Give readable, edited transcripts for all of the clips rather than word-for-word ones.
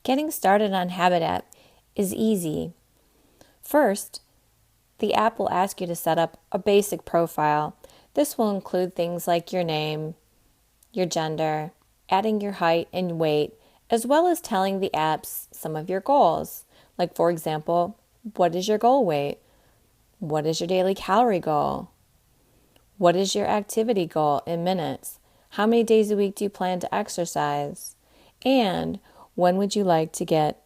Getting started on Habit app is easy. First, the app will ask you to set up a basic profile. This will include things like your name, your gender, adding your height and weight, as well as telling the apps some of your goals. Like, for example, what is your goal weight? What is your daily calorie goal? What is your activity goal in minutes? How many days a week do you plan to exercise? And when would you like to get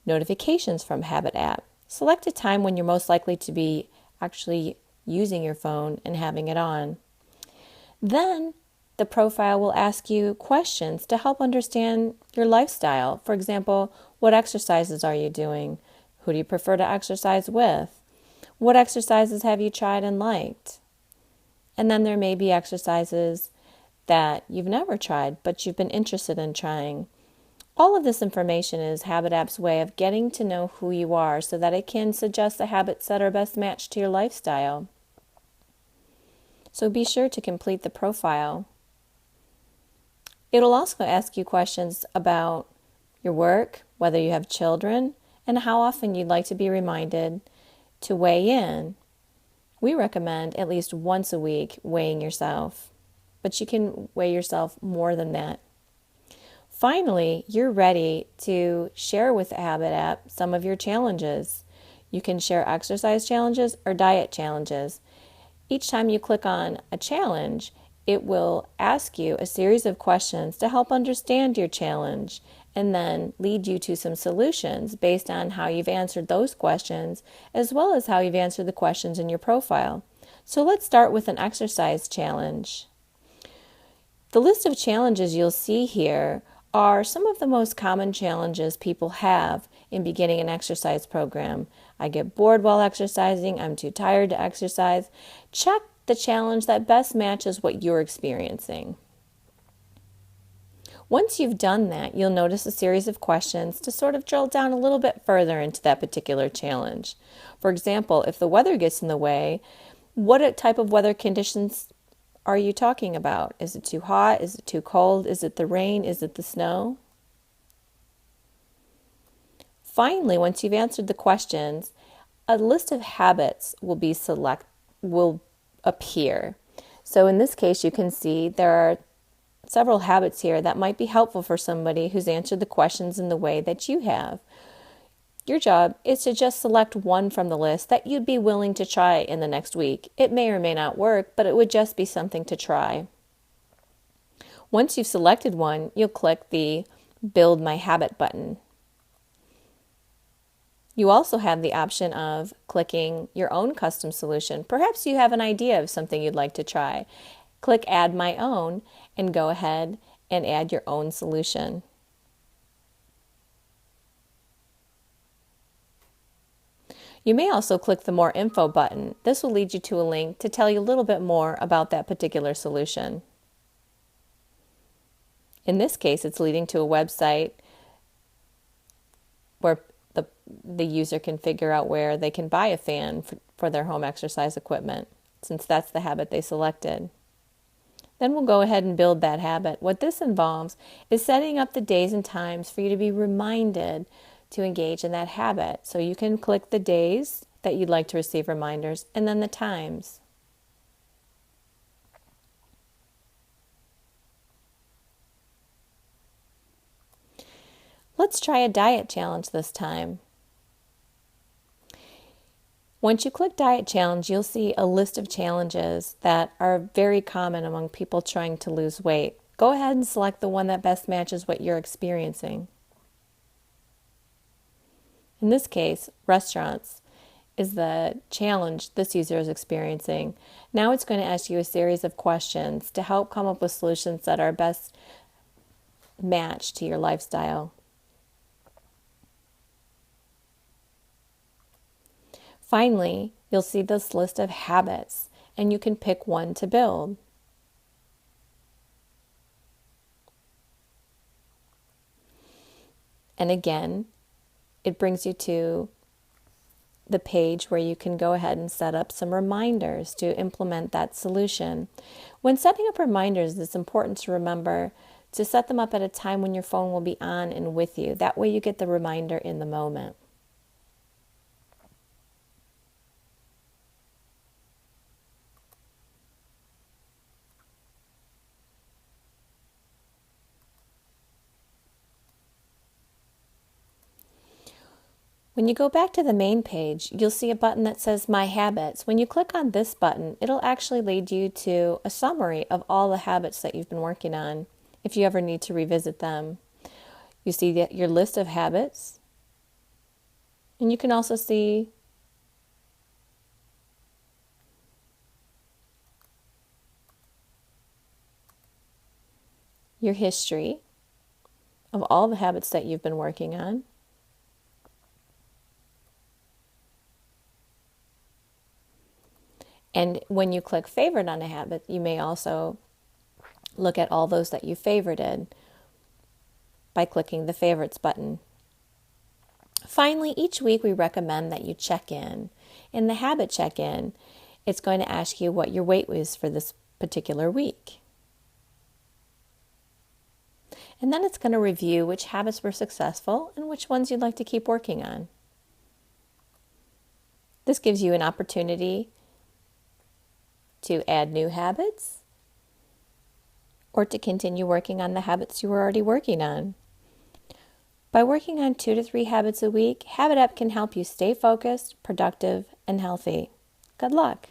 notifications from Habit app? Select a time when you're most likely to be actually using your phone and having it on. Then the profile will ask you questions to help understand your lifestyle. For example, what exercises are you doing? Who do you prefer to exercise with? What exercises have you tried and liked? And then there may be exercises that you've never tried, but you've been interested in trying. All of this information is Habit app's way of getting to know who you are so that it can suggest the habits that are best matched to your lifestyle. So be sure to complete the profile. It'll also ask you questions about your work, whether you have children, and how often you'd like to be reminded to weigh in. We recommend at least once a week weighing yourself, but you can weigh yourself more than that. Finally, you're ready to share with the Habit app some of your challenges. You can share exercise challenges or diet challenges. Each time you click on a challenge, it will ask you a series of questions to help understand your challenge and then lead you to some solutions based on how you've answered those questions, as well as how you've answered the questions in your profile. So let's start with an exercise challenge. The list of challenges you'll see here are some of the most common challenges people have in beginning an exercise program. I get bored while exercising. I'm too tired to exercise. Check the challenge that best matches what you're experiencing. Once you've done that, you'll notice a series of questions to sort of drill down a little bit further into that particular challenge. For example, if the weather gets in the way, what type of weather conditions are you talking about? Is it too hot? Is it too cold? Is it the rain? Is it the snow? Finally, once you've answered the questions, a list of habits will appear. So in this case, you can see there are several habits here that might be helpful for somebody who's answered the questions in the way that you have. Your job is to just select one from the list that you'd be willing to try in the next week. It may or may not work, but it would just be something to try. Once you've selected one, you'll click the Build My Habit button. You also have the option of clicking your own custom solution. Perhaps you have an idea of something you'd like to try. Click Add My Own and go ahead and add your own solution. You may also click the More Info button. This will lead you to a link to tell you a little bit more about that particular solution. In this case, it's leading to a website where the user can figure out where they can buy a fan for their home exercise equipment, since that's the habit they selected. Then we'll go ahead and build that habit. What this involves is setting up the days and times for you to be reminded to engage in that habit. So you can click the days that you'd like to receive reminders and then the times. Let's try a diet challenge this time. Once you click Diet Challenge, you'll see a list of challenges that are very common among people trying to lose weight. Go ahead and select the one that best matches what you're experiencing. In this case, restaurants is the challenge this user is experiencing. Now it's going to ask you a series of questions to help come up with solutions that are best matched to your lifestyle. Finally, you'll see this list of habits, and you can pick one to build. And again, it brings you to the page where you can go ahead and set up some reminders to implement that solution. When setting up reminders, it's important to remember to set them up at a time when your phone will be on and with you. That way you get the reminder in the moment. When you go back to the main page, you'll see a button that says My Habits. When you click on this button, it'll actually lead you to a summary of all the habits that you've been working on, if you ever need to revisit them. You see your list of habits, and you can also see your history of all the habits that you've been working on. And when you click favorite on a habit, you may also look at all those that you favorited by clicking the favorites button. Finally, each week we recommend that you check in. In the habit check-in, it's going to ask you what your weight was for this particular week. And then it's going to review which habits were successful and which ones you'd like to keep working on. This gives you an opportunity to add new habits or to continue working on the habits you were already working on. By working on 2 to 3 habits a week, Habit App can help you stay focused, productive, and healthy. Good luck!